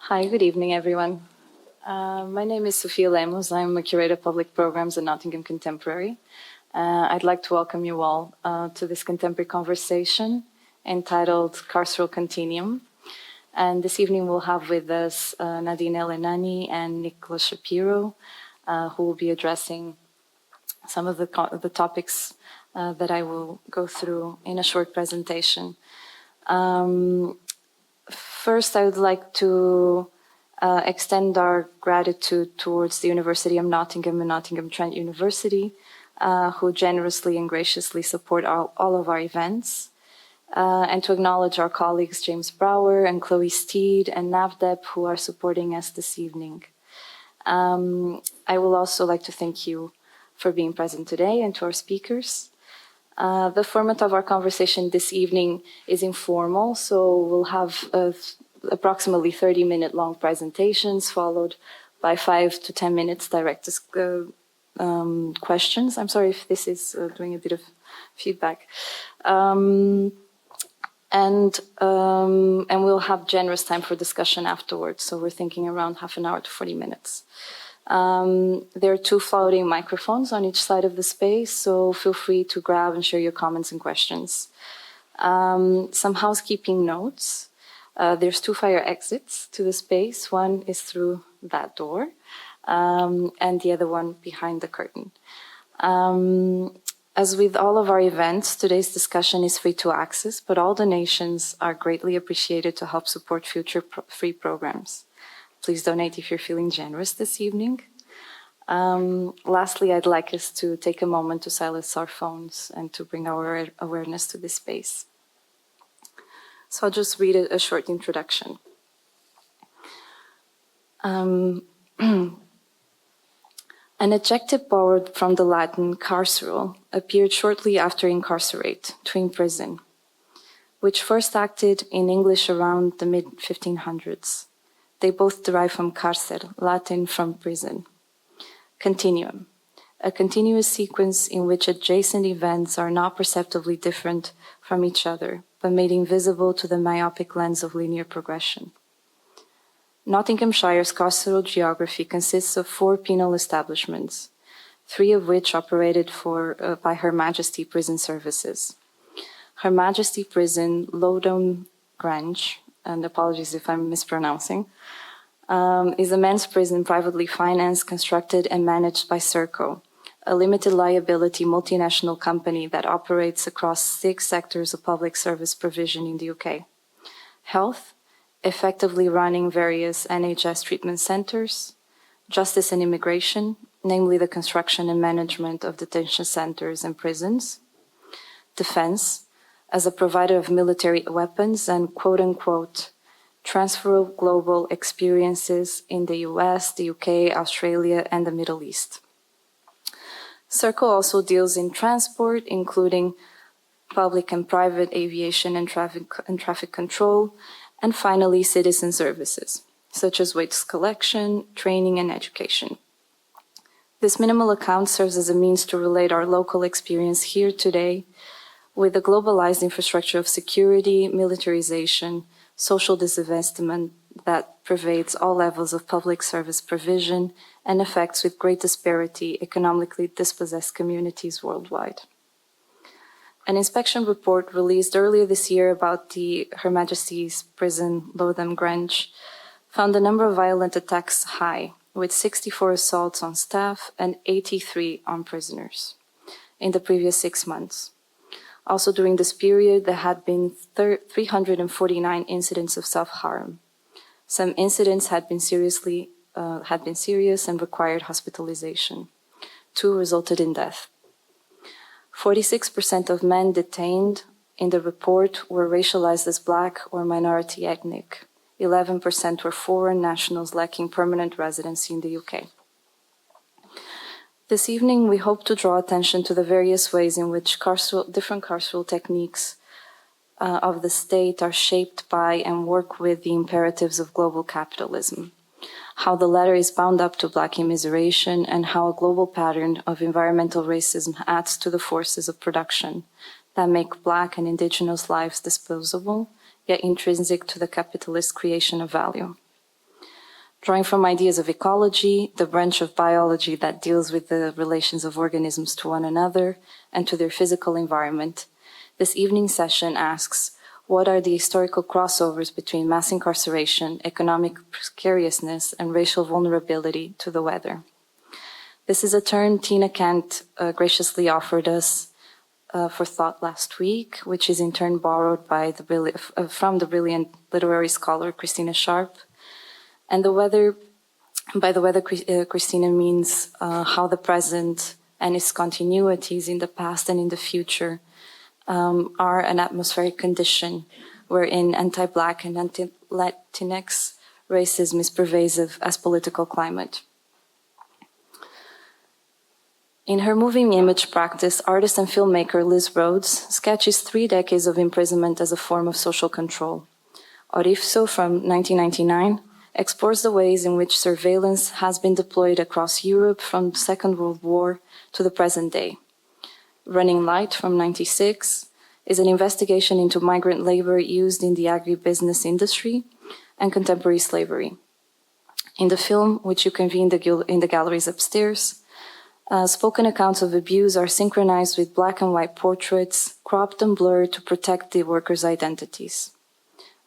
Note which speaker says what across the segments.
Speaker 1: Hi, good evening, everyone. My name is Sofia Lemos. I'm a curator of public programs at Nottingham Contemporary. I'd like to welcome you all to this contemporary conversation entitled Carceral Continuum. And this evening we'll have with us Nadine Elenani and Nicola Shapiro, who will be addressing some of the topics that I will go through in a short presentation. First, I would like to extend our gratitude towards the University of Nottingham and Nottingham Trent University, who generously and graciously support all of our events, and to acknowledge our colleagues James Brower and Chloe Steed and Navdep, who are supporting us this evening. I will also like to thank you for being present today and to our speakers. The format of our conversation this evening is informal, so we'll have approximately 30-minute long presentations followed by 5 to 10 minutes direct questions. I'm sorry if this is doing a bit of feedback. And we'll have generous time for discussion afterwards, so we're thinking around half an hour to 40 minutes. There are 2 floating microphones on each side of the space, so feel free to grab and share your comments and questions. Some housekeeping notes. There's 2 fire exits to the space. One is through that door, and the other one behind the curtain. As with all of our events, today's discussion is free to access, but all donations are greatly appreciated to help support future free programs. Please donate if you're feeling generous this evening. Lastly, I'd like us to take a moment to silence our phones and to bring our awareness to this space. So I'll just read a short introduction. An adjective borrowed from the Latin carceral appeared shortly after incarcerate, to imprison, which first acted in English around the mid-1500s. They both derive from carcer, Latin from prison. Continuum, a continuous sequence in which adjacent events are not perceptibly different from each other, but made invisible to the myopic lens of linear progression. Nottinghamshire's carceral geography consists of 4 penal establishments, 3 of which operated by Her Majesty Prison Services. Her Majesty Prison, Lowdown Grange, and apologies if I'm mispronouncing, is a men's prison privately financed, constructed, and managed by Serco, a limited liability multinational company that operates across 6 sectors of public service provision in the UK. Health, effectively running various NHS treatment centres. Justice and immigration, namely the construction and management of detention centres and prisons. Defence, as a provider of military weapons and quote-unquote transfer of global experiences in the US, the UK, Australia, and the Middle East. Serco also deals in transport, including public and private aviation and traffic control, and finally citizen services, such as waste collection, training, and education. This minimal account serves as a means to relate our local experience here today with the globalized infrastructure of security, militarization, social disinvestment that pervades all levels of public service provision and affects with great disparity economically dispossessed communities worldwide. An inspection report released earlier this year about the Her Majesty's Prison, Lowdown Grange, found the number of violent attacks high, with 64 assaults on staff and 83 on prisoners in the previous 6 months. Also during this period, there had been 349 incidents of self-harm. Some incidents had been serious and required hospitalization. 2 resulted in death. 46% of men detained in the report were racialized as Black or minority ethnic. 11% were foreign nationals lacking permanent residency in the UK. This evening, we hope to draw attention to the various ways in which different carceral techniques of the state are shaped by and work with the imperatives of global capitalism, how the latter is bound up to Black immiseration, and how a global pattern of environmental racism adds to the forces of production that make Black and indigenous lives disposable, yet intrinsic to the capitalist creation of value. Drawing from ideas of ecology, the branch of biology that deals with the relations of organisms to one another and to their physical environment, this evening session asks, what are the historical crossovers between mass incarceration, economic precariousness, and racial vulnerability to the weather? This is a term Tina Kent graciously offered us for thought last week, which is in turn borrowed by from the brilliant literary scholar Christina Sharp. And by the weather, Christina means how the present and its continuities in the past and in the future are an atmospheric condition wherein anti-Black and anti-Latinx racism is pervasive as political climate. In her moving image practice, artist and filmmaker Liz Rhodes sketches 3 decades of imprisonment as a form of social control. Orifso from 1999 explores the ways in which surveillance has been deployed across Europe from the Second World War to the present day. Running Light from 1996 is an investigation into migrant labor used in the agribusiness industry and contemporary slavery. In the film, which you can view in the galleries upstairs, spoken accounts of abuse are synchronized with black and white portraits, cropped and blurred to protect the workers' identities.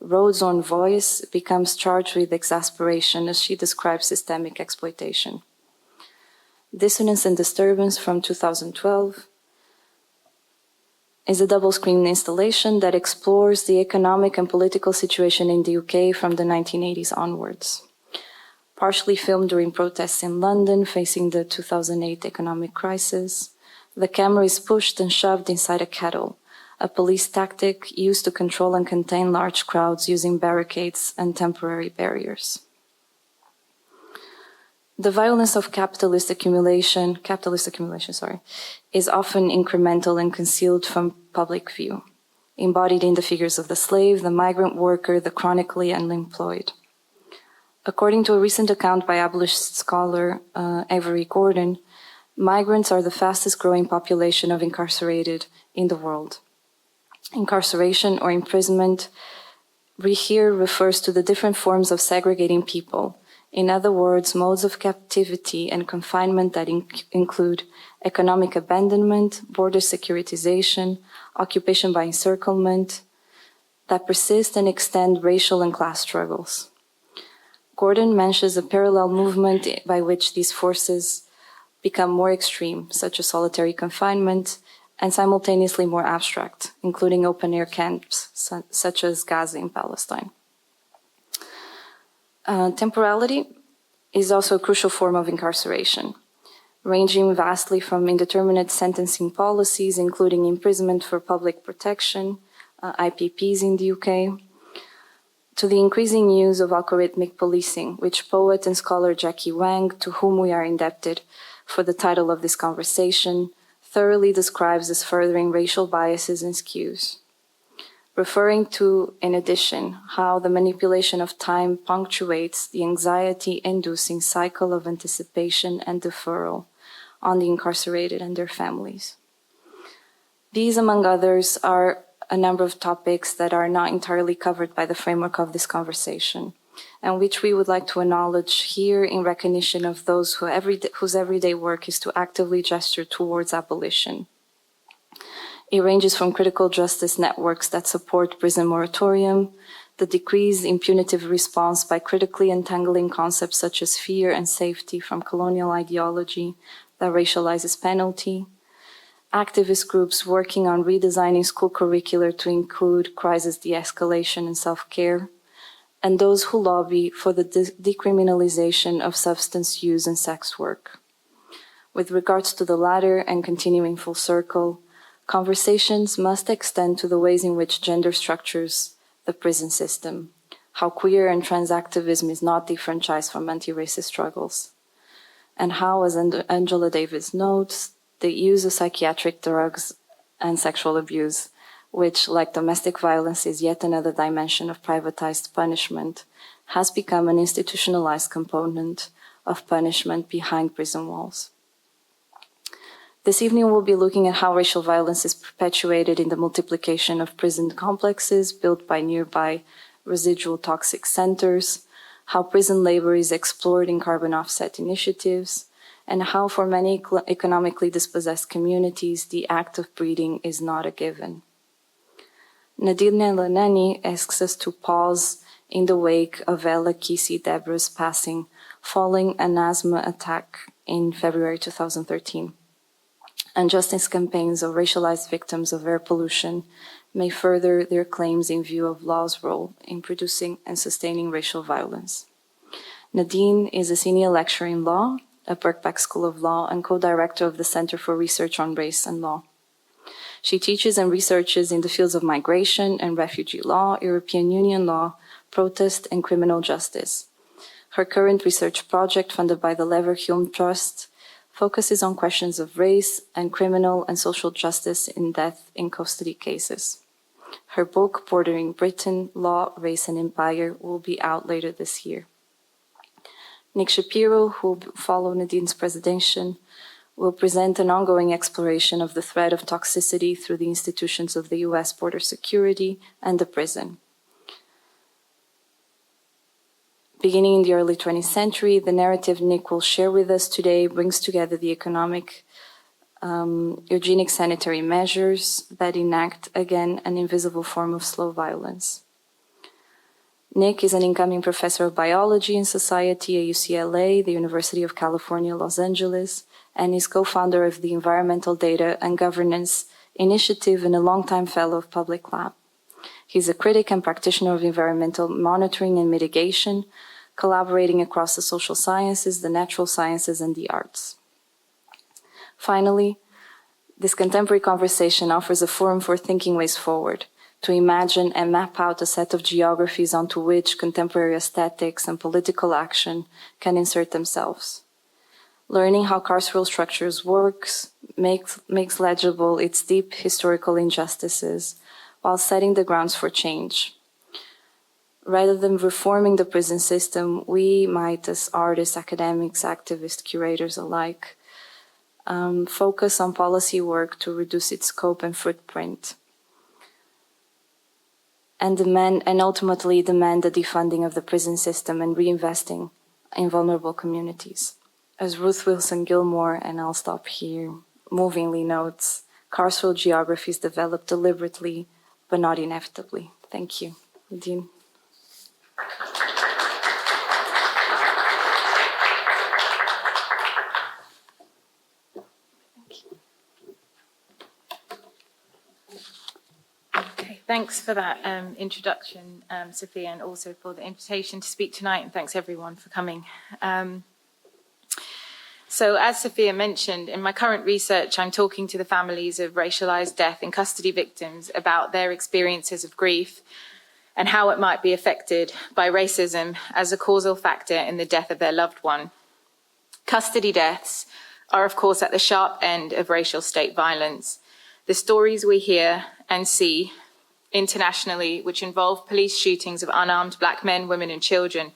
Speaker 1: Rhodes' own voice becomes charged with exasperation as she describes systemic exploitation. Dissonance and Disturbance from 2012 is a double-screen installation that explores the economic and political situation in the UK from the 1980s onwards. Partially filmed during protests in London facing the 2008 economic crisis, the camera is pushed and shoved inside a kettle, a police tactic used to control and contain large crowds using barricades and temporary barriers. The violence of capitalist accumulation, is often incremental and concealed from public view, embodied in the figures of the slave, the migrant worker, the chronically unemployed. According to a recent account by abolitionist scholar Avery Gordon, migrants are the fastest growing population of incarcerated in the world. Incarceration or imprisonment here refers to the different forms of segregating people. In other words, modes of captivity and confinement that include economic abandonment, border securitization, occupation by encirclement, that persist and extend racial and class struggles. Gordon mentions a parallel movement by which these forces become more extreme, such as solitary confinement, and simultaneously more abstract, including open-air camps such as Gaza in Palestine. Temporality is also a crucial form of incarceration, ranging vastly from indeterminate sentencing policies, including imprisonment for public protection, IPPs in the UK, to the increasing use of algorithmic policing, which poet and scholar Jackie Wang, to whom we are indebted for the title of this conversation, thoroughly describes as furthering racial biases and skews, referring to, in addition, how the manipulation of time punctuates the anxiety-inducing cycle of anticipation and deferral on the incarcerated and their families. These, among others, are a number of topics that are not entirely covered by the framework of this conversation, and which we would like to acknowledge here in recognition of those whose everyday work is to actively gesture towards abolition. It ranges from critical justice networks that support prison moratorium, the decreased impunitive response by critically untangling concepts such as fear and safety from colonial ideology that racializes penalty, activist groups working on redesigning school curricula to include crisis de-escalation and self-care, and those who lobby for the decriminalization of substance use and sex work. With regards to the latter, and continuing full circle, conversations must extend to the ways in which gender structures the prison system, how queer and trans activism is not defranchised from anti-racist struggles, and how, as Angela Davis notes, the use of psychiatric drugs and sexual abuse, which, like domestic violence, is yet another dimension of privatized punishment, has become an institutionalized component of punishment behind prison walls. This evening, we'll be looking at how racial violence is perpetuated in the multiplication of prison complexes built by nearby residual toxic centers, how prison labor is explored in carbon offset initiatives, and how for many economically dispossessed communities, the act of breeding is not a given. Nadine Lanani asks us to pause in the wake of Ella Kissy Deborah's passing following an asthma attack in February 2013. Injustice campaigns of racialized victims of air pollution may further their claims in view of law's role in producing and sustaining racial violence. Nadine is a senior lecturer in law at Birkbeck School of Law and co-director of the Center for Research on Race and Law. She teaches and researches in the fields of migration and refugee law, European Union law, protest, and criminal justice. Her current research project, funded by the Leverhulme Trust, focuses on questions of race and criminal and social justice in death in custody cases. Her book, Bordering Britain, Law, Race and Empire, will be out later this year. Nick Shapiro, who will follow Nadine's presentation, will present an ongoing exploration of the threat of toxicity through the institutions of the US border security and the prison. Beginning in the early 20th century, the narrative Nick will share with us today brings together the economic, eugenic sanitary measures that enact, again, an invisible form of slow violence. Nick is an incoming professor of biology and society at UCLA, the University of California, Los Angeles, and is co-founder of the Environmental Data and Governance Initiative and a longtime fellow of Public Lab. He's a critic and practitioner of environmental monitoring and mitigation, collaborating across the social sciences, the natural sciences, and the arts. Finally, this contemporary conversation offers a forum for thinking ways forward, to imagine and map out a set of geographies onto which contemporary aesthetics and political action can insert themselves. Learning how carceral structures works makes legible its deep historical injustices while setting the grounds for change. Rather than reforming the prison system, we might, as artists, academics, activists, curators alike, focus on policy work to reduce its scope and footprint, and ultimately demand the defunding of the prison system and reinvesting in vulnerable communities. As Ruth Wilson Gilmore, and I'll stop here, movingly notes, carceral geographies develop deliberately, but not inevitably. Thank you. Nadine.
Speaker 2: Thanks for that introduction, Sofia, and also for the invitation to speak tonight, and thanks everyone for coming. So as Sofia mentioned, in my current research, I'm talking to the families of racialized death and custody victims about their experiences of grief and how it might be affected by racism as a causal factor in the death of their loved one. Custody deaths are, of course, at the sharp end of racial state violence. The stories we hear and see internationally, which involve police shootings of unarmed Black men, women, and children,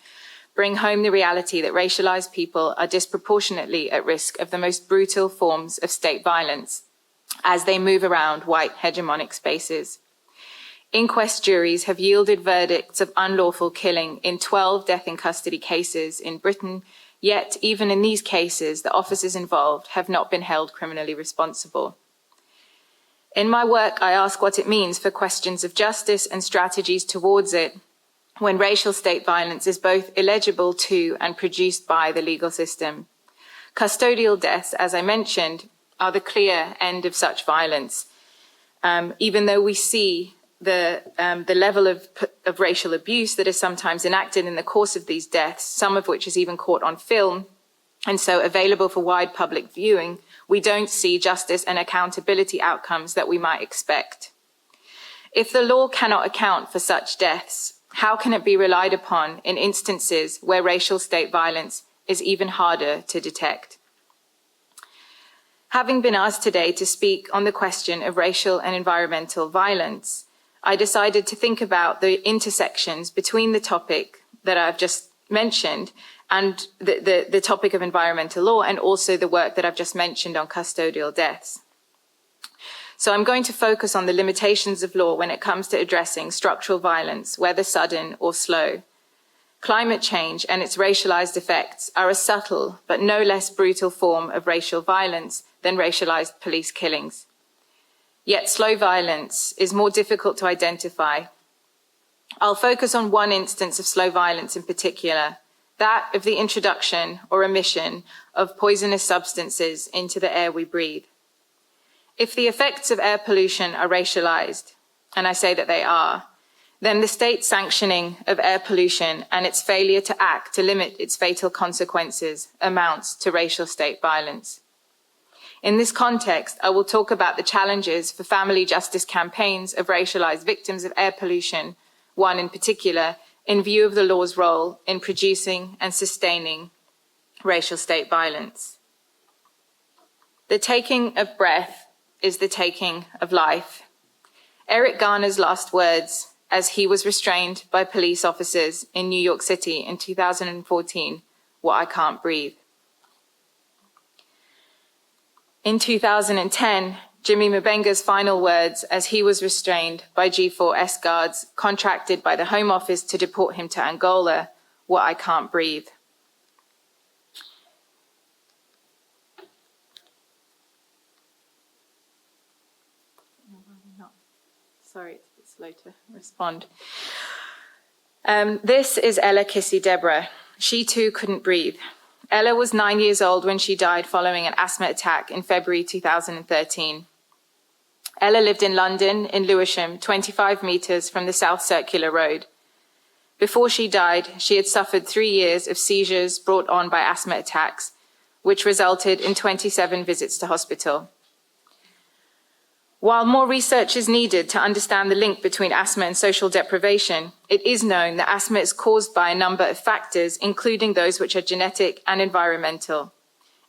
Speaker 2: bring home the reality that racialized people are disproportionately at risk of the most brutal forms of state violence as they move around white hegemonic spaces. Inquest juries have yielded verdicts of unlawful killing in 12 death in custody cases in Britain, yet even in these cases, the officers involved have not been held criminally responsible. In my work, I ask what it means for questions of justice and strategies towards it when racial state violence is both illegible to and produced by the legal system. Custodial deaths, as I mentioned, are the clear end of such violence. Even though we see the level of racial abuse that is sometimes enacted in the course of these deaths, some of which is even caught on film, and so available for wide public viewing, we don't see justice and accountability outcomes that we might expect. If the law cannot account for such deaths, how can it be relied upon in instances where racial state violence is even harder to detect? Having been asked today to speak on the question of racial and environmental violence, I decided to think about the intersections between the topic that I've just mentioned and the topic of environmental law, and also the work that I've just mentioned on custodial deaths. So I'm going to focus on the limitations of law when it comes to addressing structural violence, whether sudden or slow. Climate change and its racialized effects are a subtle but no less brutal form of racial violence than racialized police killings. Yet slow violence is more difficult to identify. I'll focus on one instance of slow violence in particular, that of the introduction or emission of poisonous substances into the air we breathe. If the effects of air pollution are racialized, and I say that they are, then the state sanctioning of air pollution and its failure to act to limit its fatal consequences amounts to racial state violence. In this context, I will talk about the challenges for family justice campaigns of racialized victims of air pollution, one in particular, in view of the law's role in producing and sustaining racial state violence. The taking of breath is the taking of life. Eric Garner's last words, as he was restrained by police officers in New York City in 2014, were, "I can't breathe." In 2010, Jimmy Mabenga's final words as he was restrained by G4S guards contracted by the Home Office to deport him to Angola were, "I can't breathe." Sorry, it's a bit slow to respond. This is Ella Kissy Deborah. She too couldn't breathe. Ella was 9 years old when she died following an asthma attack in February 2013. Ella lived in London, in Lewisham, 25 metres from the South Circular Road. Before she died, she had suffered 3 years of seizures brought on by asthma attacks, which resulted in 27 visits to hospital. While more research is needed to understand the link between asthma and social deprivation, it is known that asthma is caused by a number of factors, including those which are genetic and environmental.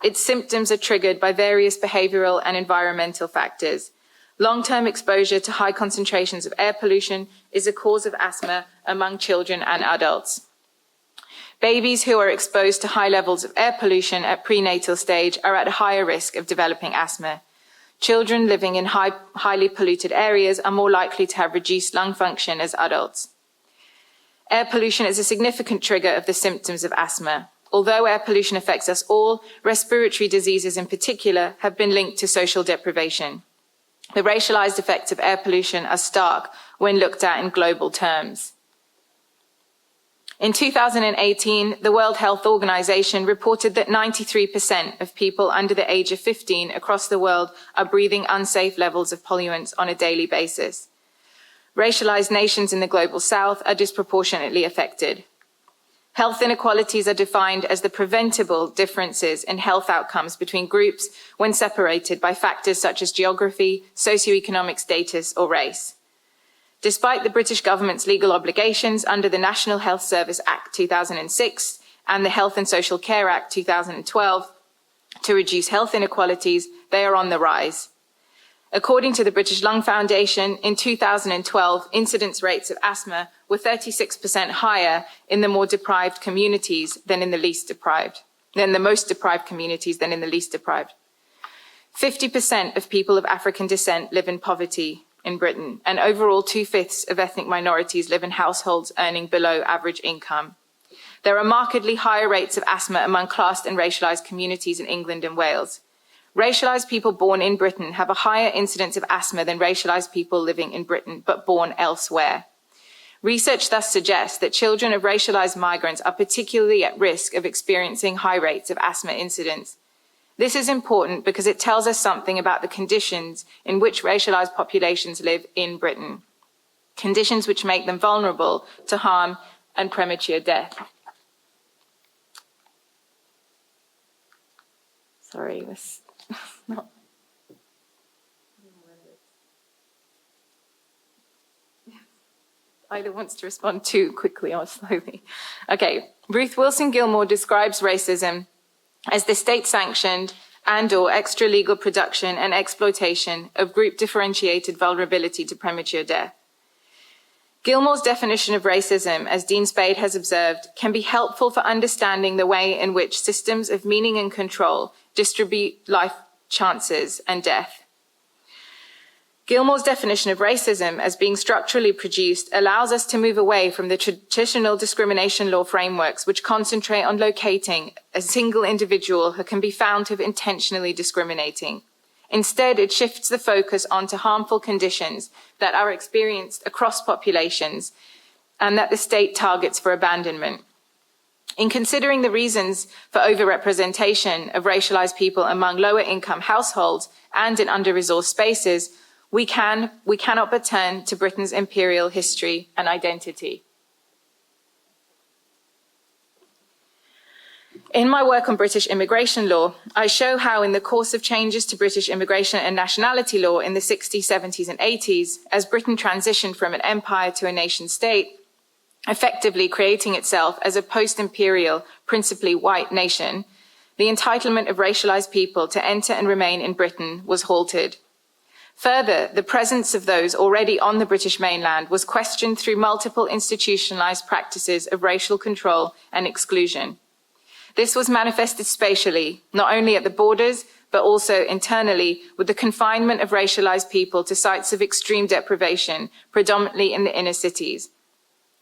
Speaker 2: Its symptoms are triggered by various behavioural and environmental factors. Long-term exposure to high concentrations of air pollution is a cause of asthma among children and adults. Babies who are exposed to high levels of air pollution at prenatal stage are at a higher risk of developing asthma. Children living in highly polluted areas are more likely to have reduced lung function as adults. Air pollution is a significant trigger of the symptoms of asthma. Although air pollution affects us all, respiratory diseases in particular have been linked to social deprivation. The racialized effects of air pollution are stark when looked at in global terms. In 2018, the World Health Organization reported that 93% of people under the age of 15 across the world are breathing unsafe levels of pollutants on a daily basis. Racialized nations in the global south are disproportionately affected. Health inequalities are defined as the preventable differences in health outcomes between groups when separated by factors such as geography, socioeconomic status, or race. Despite the British government's legal obligations under the National Health Service Act 2006 and the Health and Social Care Act 2012 to reduce health inequalities, they are on the rise. According to the British Lung Foundation, in 2012, incidence rates of asthma were 36% higher in the more deprived communities than in the least deprived, than the most deprived communities than in the least deprived. 50% of people of African descent live in poverty in Britain, and overall 2/5 of ethnic minorities live in households earning below average income. There are markedly higher rates of asthma among classed and racialized communities in England and Wales. Racialized people born in Britain have a higher incidence of asthma than racialized people living in Britain but born elsewhere. Research thus suggests that children of racialized migrants are particularly at risk of experiencing high rates of asthma incidence. This is important because it tells us something about the conditions in which racialized populations live in Britain, conditions which make them vulnerable to harm and premature death. Sorry, this not. Either wants to respond too quickly or slowly. Okay, Ruth Wilson Gilmore describes racism as the state-sanctioned and/or extra-legal production and exploitation of group-differentiated vulnerability to premature death. Gilmore's definition of racism, as Dean Spade has observed, can be helpful for understanding the way in which systems of meaning and control distribute life chances and death. Gilmore's definition of racism as being structurally produced allows us to move away from the traditional discrimination law frameworks which concentrate on locating a single individual who can be found to have intentionally discriminating. Instead, it shifts the focus onto harmful conditions that are experienced across populations and that the state targets for abandonment. In considering the reasons for overrepresentation of racialized people among lower income households and in under-resourced spaces, we cannot but turn to Britain's imperial history and identity. In my work on British immigration law, I show how in the course of changes to British immigration and nationality law in the 60s, 70s and 80s, as Britain transitioned from an empire to a nation state, effectively creating itself as a post-imperial, principally white nation, the entitlement of racialized people to enter and remain in Britain was halted. Further, the presence of those already on the British mainland was questioned through multiple institutionalized practices of racial control and exclusion. This was manifested spatially, not only at the borders, but also internally, with the confinement of racialized people to sites of extreme deprivation, predominantly in the inner cities.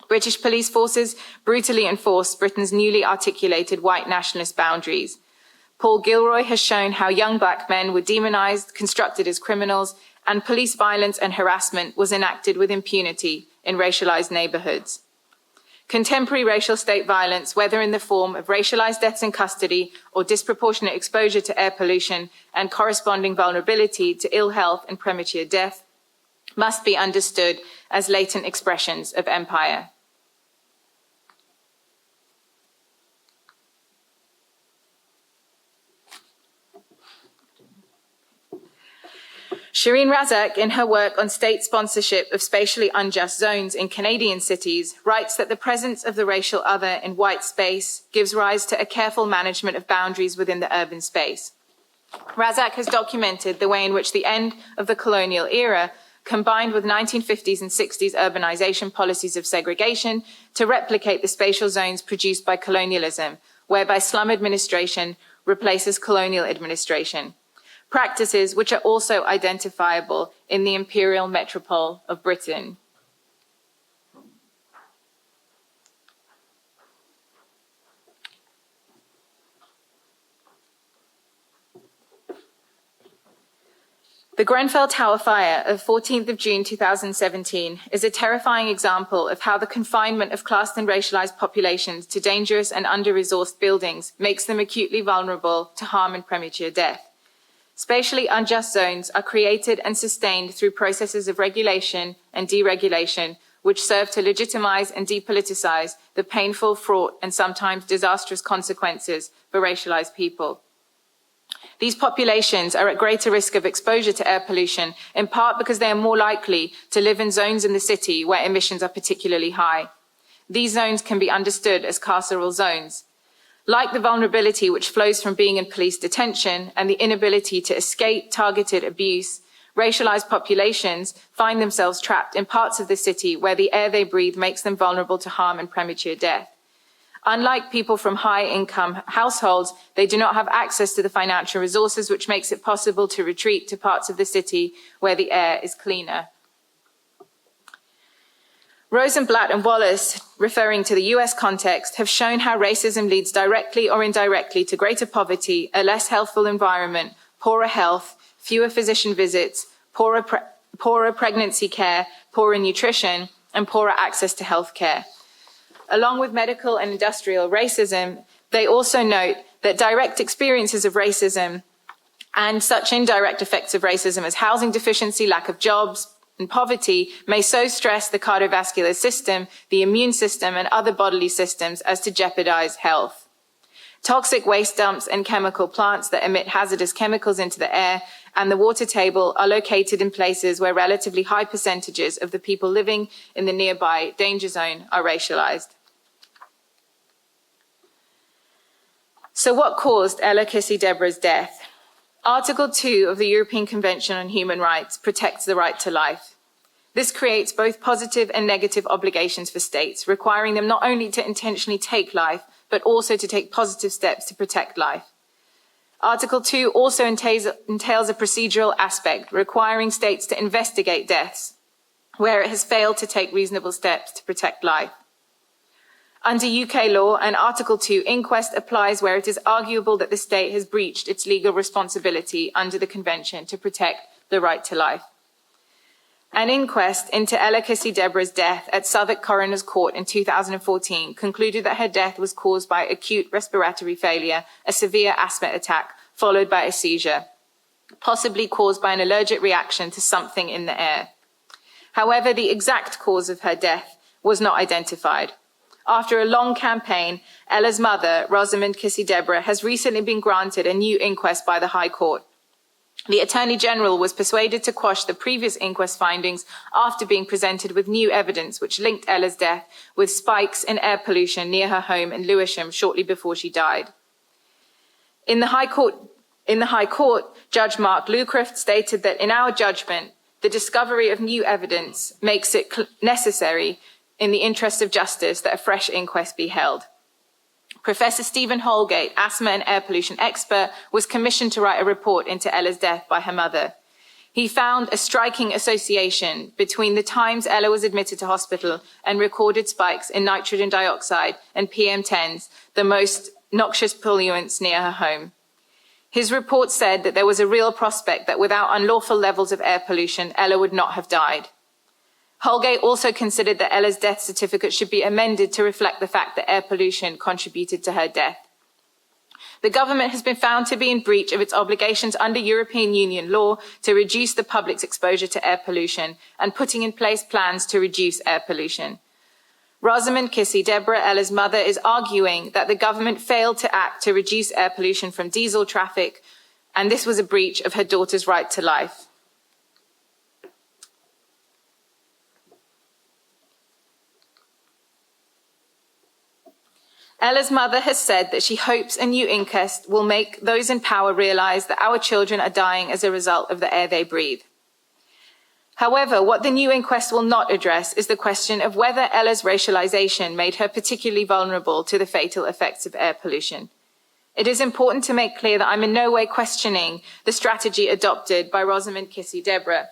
Speaker 2: British police forces brutally enforced Britain's newly articulated white nationalist boundaries. Paul Gilroy has shown how young black men were demonized, constructed as criminals, and police violence and harassment was enacted with impunity in racialized neighborhoods. Contemporary racial state violence, whether in the form of racialized deaths in custody or disproportionate exposure to air pollution and corresponding vulnerability to ill health and premature death, must be understood as latent expressions of empire. Shareen Razak, in her work on state sponsorship of spatially unjust zones in Canadian cities, writes that the presence of the racial other in white space gives rise to a careful management of boundaries within the urban space. Razak has documented the way in which the end of the colonial era combined with 1950s and 60s urbanization policies of segregation to replicate the spatial zones produced by colonialism, whereby slum administration replaces colonial administration. Practices which are also identifiable in the imperial metropole of Britain. The Grenfell Tower fire of 14th of June 2017 is a terrifying example of how the confinement of classed and racialized populations to dangerous and under-resourced buildings makes them acutely vulnerable to harm and premature death. Spatially unjust zones are created and sustained through processes of regulation and deregulation, which serve to legitimize and depoliticize the painful, fraught, and sometimes disastrous consequences for racialized people. These populations are at greater risk of exposure to air pollution, in part because they are more likely to live in zones in the city where emissions are particularly high. These zones can be understood as carceral zones. Like the vulnerability which flows from being in police detention and the inability to escape targeted abuse, racialized populations find themselves trapped in parts of the city where the air they breathe makes them vulnerable to harm and premature death. Unlike people from high-income households, they do not have access to the financial resources which makes it possible to retreat to parts of the city where the air is cleaner. Rosenblatt and Wallace, referring to the US context, have shown how racism leads directly or indirectly to greater poverty, a less healthful environment, poorer health, fewer physician visits, poorer pregnancy care, poorer nutrition, and poorer access to health care. Along with medical and industrial racism, they also note that direct experiences of racism and such indirect effects of racism as housing deficiency, lack of jobs, and poverty may so stress the cardiovascular system, the immune system, and other bodily systems as to jeopardize health. Toxic waste dumps and chemical plants that emit hazardous chemicals into the air and the water table are located in places where relatively high percentages of the people living in the nearby danger zone are racialized. So what caused Ella Kissy Deborah's death? Article 2 of the European Convention on Human Rights protects the right to life. This creates both positive and negative obligations for states, requiring them not only to intentionally take life, but also to take positive steps to protect life. Article 2 also entails a procedural aspect requiring states to investigate deaths where it has failed to take reasonable steps to protect life. Under UK law, an Article 2 inquest applies where it is arguable that the state has breached its legal responsibility under the Convention to protect the right to life. An inquest into Ella Kissy Deborah's death at Southwark Coroner's Court in 2014 concluded that her death was caused by acute respiratory failure, a severe asthma attack, followed by a seizure, possibly caused by an allergic reaction to something in the air. However, the exact cause of her death was not identified. After a long campaign, Ella's mother, Rosamond Kissy Deborah, has recently been granted a new inquest by the High Court. The Attorney General was persuaded to quash the previous inquest findings after being presented with new evidence which linked Ella's death with spikes in air pollution near her home in Lewisham shortly before she died. In the High Court, Judge Mark Lucroft stated that in our judgment, the discovery of new evidence makes it necessary in the interest of justice that a fresh inquest be held. Professor Stephen Holgate, asthma and air pollution expert, was commissioned to write a report into Ella's death by her mother. He found a striking association between the times Ella was admitted to hospital and recorded spikes in nitrogen dioxide and PM10s, the most noxious pollutants near her home. His report said that there was a real prospect that without unlawful levels of air pollution, Ella would not have died. Holgate also considered that Ella's death certificate should be amended to reflect the fact that air pollution contributed to her death. The government has been found to be in breach of its obligations under European Union law to reduce the public's exposure to air pollution and putting in place plans to reduce air pollution. Rosamond Kissy, Deborah Ella's mother, is arguing that the government failed to act to reduce air pollution from diesel traffic, and this was a breach of her daughter's right to life. Ella's mother has said that she hopes a new inquest will make those in power realise that our children are dying as a result of the air they breathe. However, what the new inquest will not address is the question of whether Ella's racialisation made her particularly vulnerable to the fatal effects of air pollution. It is important to make clear that I'm in no way questioning the strategy adopted by Rosamond Kissy Deborah.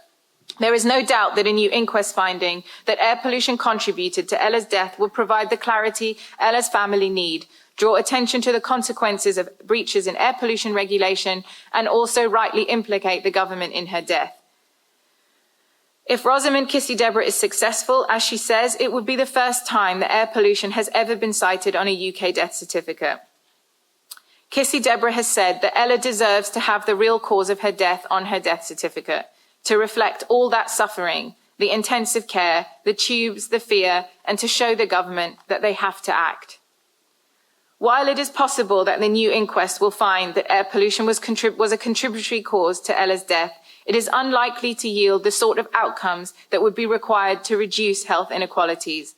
Speaker 2: There is no doubt that a new inquest finding that air pollution contributed to Ella's death will provide the clarity Ella's family need, draw attention to the consequences of breaches in air pollution regulation, and also rightly implicate the government in her death. If Rosamond Kissy Deborah is successful, as she says, it would be the first time that air pollution has ever been cited on a UK death certificate. Kissy Deborah has said that Ella deserves to have the real cause of her death on her death certificate, to reflect all that suffering, the intensive care, the tubes, the fear, and to show the government that they have to act. While it is possible that the new inquest will find that air pollution was a contributory cause to Ella's death, it is unlikely to yield the sort of outcomes that would be required to reduce health inequalities.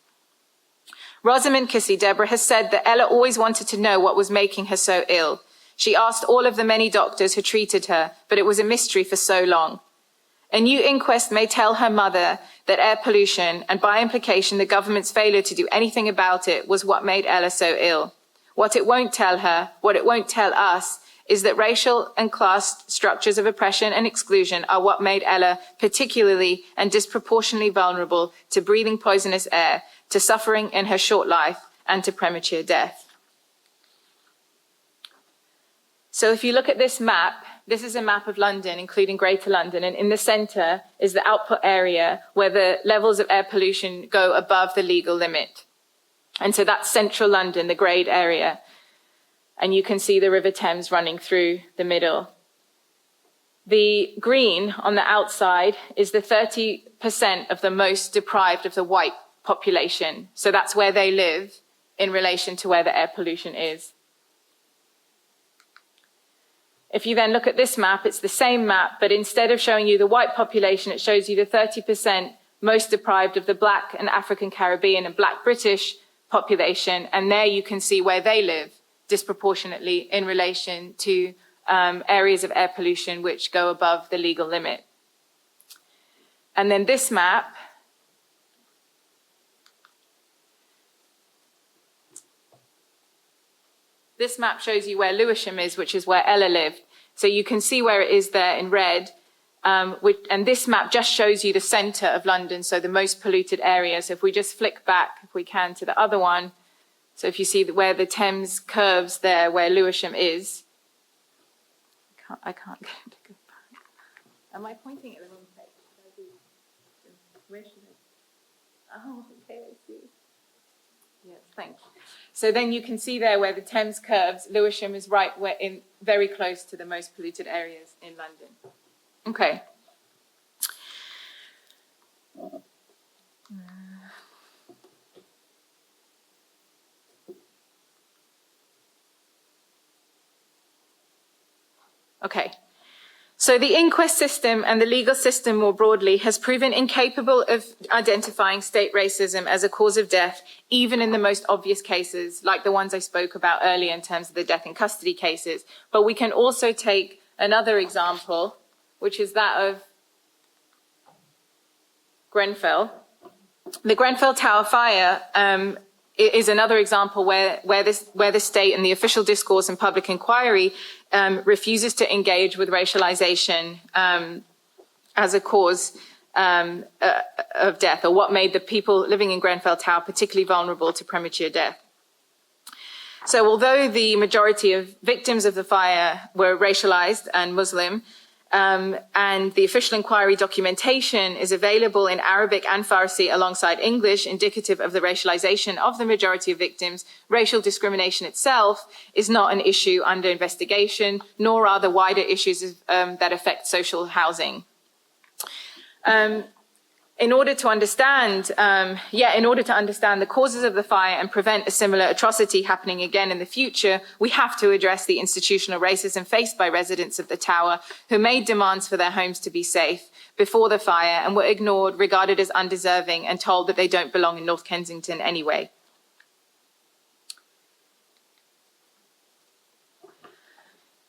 Speaker 2: Rosamond Kissy Deborah has said that Ella always wanted to know what was making her so ill. She asked all of the many doctors who treated her, but it was a mystery for so long. A new inquest may tell her mother that air pollution, and by implication the government's failure to do anything about it, was what made Ella so ill. What it won't tell her, what it won't tell us, is that racial and class structures of oppression and exclusion are what made Ella particularly and disproportionately vulnerable to breathing poisonous air, to suffering in her short life, and to premature death. So if you look at this map, this is a map of London, including Greater London, and in the centre is the output area where the levels of air pollution go above the legal limit. And so that's central London, the greyed area. And you can see the River Thames running through the middle. The green on the outside is the 30% of the most deprived of the white population. So that's where they live in relation to where the air pollution is. If you then look at this map, it's the same map, but instead of showing you the white population, it shows you the 30% most deprived of the Black and African Caribbean and Black British population. And there you can see where they live disproportionately in relation to areas of air pollution which go above the legal limit. And then this map This map shows you where Lewisham is, which is where Ella lived. So you can see where it is there in red. And this map just shows you the centre of London, so the most polluted area. So if we just flick back, if we can, to the other one. So if you see where the Thames curves there, where Lewisham is. I can't get it to go back. Am I pointing at the wrong place? Where should I? Oh, okay, I see. Yes, thanks. So then you can see there where the Thames curves, Lewisham is right where very close to the most polluted areas in London. Okay. Okay. So the inquest system and the legal system more broadly has proven incapable of identifying state racism as a cause of death, even in the most obvious cases, like the ones I spoke about earlier in terms of the death in custody cases. But we can also take another example, which is that of Grenfell. The Grenfell Tower fire is another example where the state and the official discourse and public inquiry refuses to engage with racialization as a cause of death, or what made the people living in Grenfell Tower particularly vulnerable to premature death. So although the majority of victims of the fire were racialized and Muslim, and the official inquiry documentation is available in Arabic and Farsi alongside English, indicative of the racialization of the majority of victims, racial discrimination itself is not an issue under investigation, nor are the wider issues that affect social housing. In order to understand the causes of the fire and prevent a similar atrocity happening again in the future, we have to address the institutional racism faced by residents of the tower who made demands for their homes to be safe before the fire and were ignored, regarded as undeserving, and told that they don't belong in North Kensington anyway.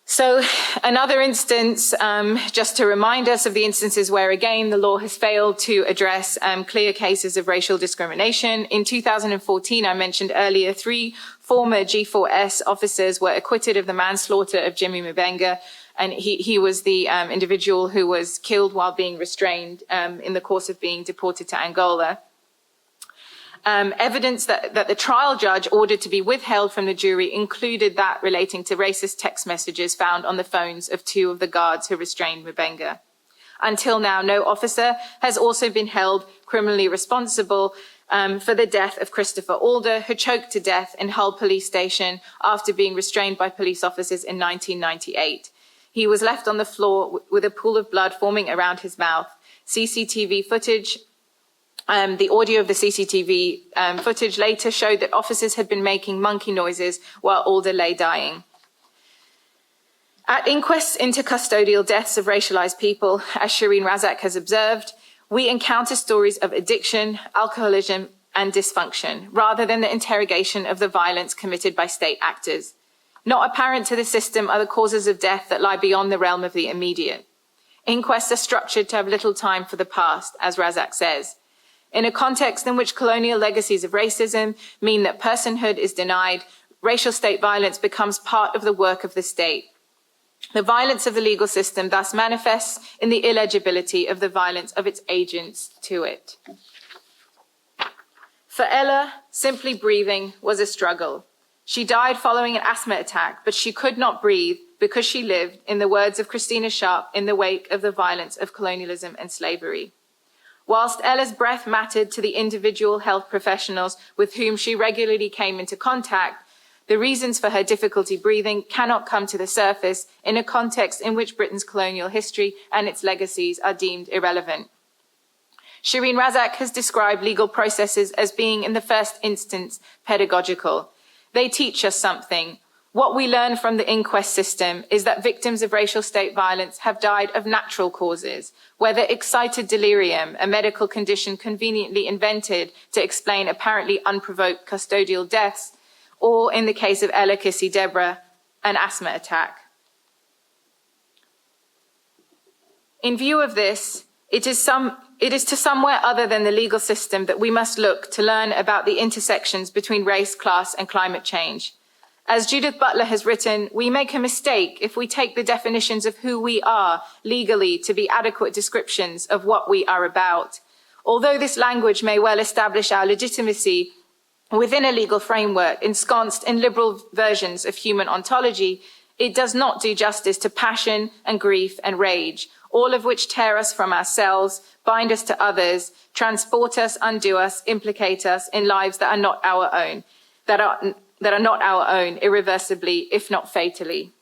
Speaker 2: So another instance, just to remind us of the instances where, again, the law has failed to address clear cases of racial discrimination. In 2014, I mentioned earlier, 3 former G4S officers were acquitted of the manslaughter of Jimmy Mubenga, and he was the individual who was killed while being restrained in the course of being deported to Angola. Evidence that the trial judge ordered to be withheld from the jury included that relating to racist text messages found on the phones of 2 of the guards who restrained Mubenga. Until now, no officer has also been held criminally responsible for the death of Christopher Alder, who choked to death in Hull Police Station after being restrained by police officers in 1998. He was left on the floor with a pool of blood forming around his mouth. CCTV footage the audio of the CCTV footage later showed that officers had been making monkey noises while Alder lay dying. At inquests into custodial deaths of racialized people, as Shareen Razak has observed, we encounter stories of addiction, alcoholism, and dysfunction, rather than the interrogation of the violence committed by state actors. Not apparent to the system are the causes of death that lie beyond the realm of the immediate. Inquests are structured to have little time for the past, as Razak says. In a context in which colonial legacies of racism mean that personhood is denied, racial state violence becomes part of the work of the state. The violence of the legal system thus manifests in the illegibility of the violence of its agents to it. For Ella, simply breathing was a struggle. She died following an asthma attack, but she could not breathe because she lived, in the words of Christina Sharp, in the wake of the violence of colonialism and slavery. Whilst Ella's breath mattered to the individual health professionals with whom she regularly came into contact, the reasons for her difficulty breathing cannot come to the surface in a context in which Britain's colonial history and its legacies are deemed irrelevant. Shareen Razak has described legal processes as being, in the first instance, pedagogical. They teach us something. What we learn from the inquest system is that victims of racial state violence have died of natural causes, whether excited delirium, a medical condition conveniently invented to explain apparently unprovoked custodial deaths, or in the case of Ella Kissy Deborah, an asthma attack. In view of this, it is to somewhere other than the legal system that we must look to learn about the intersections between race, class, and climate change. As Judith Butler has written, we make a mistake if we take the definitions of who we are legally to be adequate descriptions of what we are about. Although this language may well establish our legitimacy within a legal framework ensconced in liberal versions of human ontology, it does not do justice to passion and grief and rage, all of which tear us from ourselves, bind us to others, transport us, undo us, implicate us in lives that are not our own, that are not our own irreversibly, if not fatally.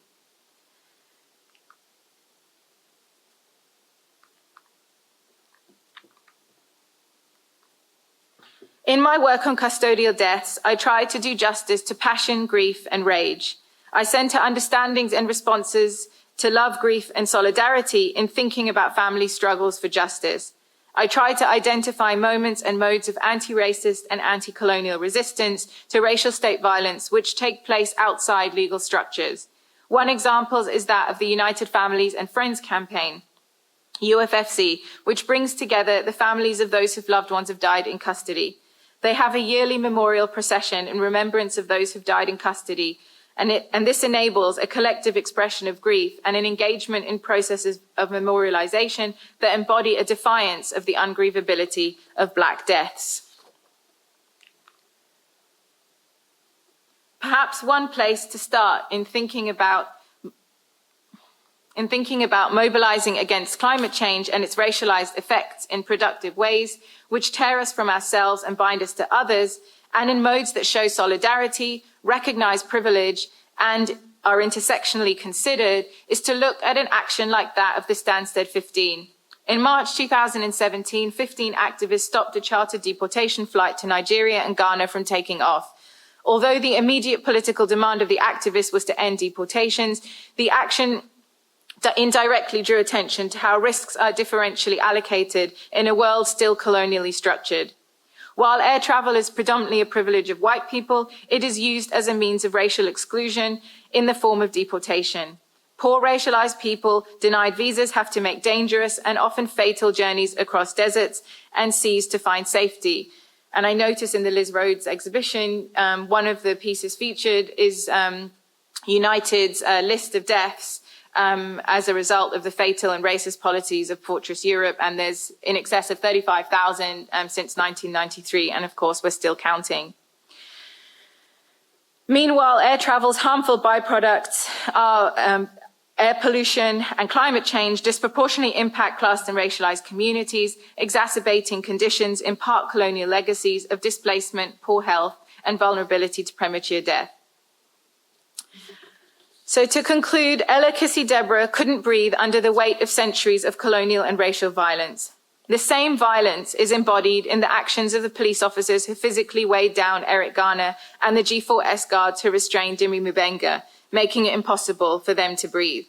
Speaker 2: In my work on custodial deaths, I try to do justice to passion, grief, and rage. I center understandings and responses to love, grief, and solidarity in thinking about family struggles for justice. I try to identify moments and modes of anti-racist and anti-colonial resistance to racial state violence which take place outside legal structures. One example is that of the United Families and Friends campaign, UFFC, which brings together the families of those whose loved ones have died in custody. They have a yearly memorial procession in remembrance of those who've died in custody, and this enables a collective expression of grief and an engagement in processes of memorialization that embody a defiance of the ungrievability of Black deaths. Perhaps one place to start in thinking about mobilizing against climate change and its racialized effects in productive ways, which tear us from ourselves and bind us to others, and in modes that show solidarity, recognize privilege, and are intersectionally considered, is to look at an action like that of the Stansted 15. In March 2017, 15 activists stopped a chartered deportation flight to Nigeria and Ghana from taking off. Although the immediate political demand of the activists was to end deportations, the action indirectly drew attention to how risks are differentially allocated in a world still colonially structured. While air travel is predominantly a privilege of white people, it is used as a means of racial exclusion in the form of deportation. Poor racialized people denied visas have to make dangerous and often fatal journeys across deserts and seas to find safety. And I notice in the Liz Rhodes exhibition, one of the pieces featured is United's list of deaths as a result of the fatal and racist policies of Fortress Europe, and there's in excess of 35,000 since 1993, and of course we're still counting. Meanwhile, air travel's harmful byproducts are air pollution and climate change disproportionately impact class and racialized communities, exacerbating conditions in part colonial legacies of displacement, poor health, and vulnerability to premature death. So to conclude, Ella Kissy Deborah couldn't breathe under the weight of centuries of colonial and racial violence. The same violence is embodied in the actions of the police officers who physically weighed down Eric Garner and the G4S guards who restrained Dimi Mubenga, making it impossible for them to breathe.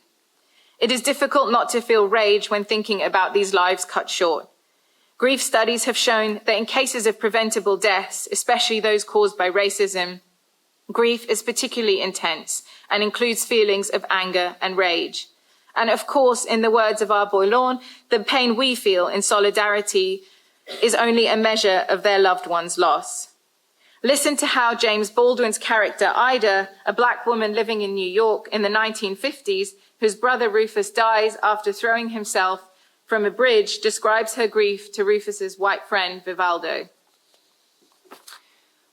Speaker 2: It is difficult not to feel rage when thinking about these lives cut short. Grief studies have shown that in cases of preventable deaths, especially those caused by racism, grief is particularly intense and includes feelings of anger and rage. And of course, in the words of our boy Lorne, the pain we feel in solidarity is only a measure of their loved one's loss. Listen to how James Baldwin's character Ida, a Black woman living in New York in the 1950s, whose brother Rufus dies after throwing himself from a bridge, describes her grief to Rufus's white friend Vivaldo.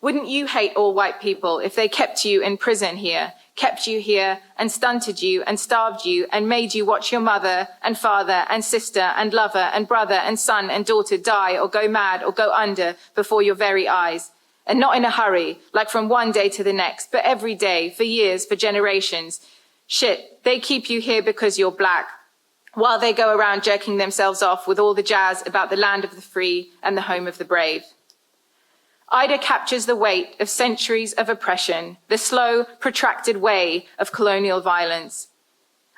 Speaker 2: Wouldn't you hate all white people if they kept you in prison here, kept you here and stunted you and starved you and made you watch your mother and father and sister and lover and brother and son and daughter die or go mad or go under before your very eyes? And not in a hurry, like from one day to the next, but every day, for years, for generations. Shit, they keep you here because you're Black, while they go around jerking themselves off with all the jazz about the land of the free and the home of the brave. Ida captures the weight of centuries of oppression, the slow, protracted way of colonial violence.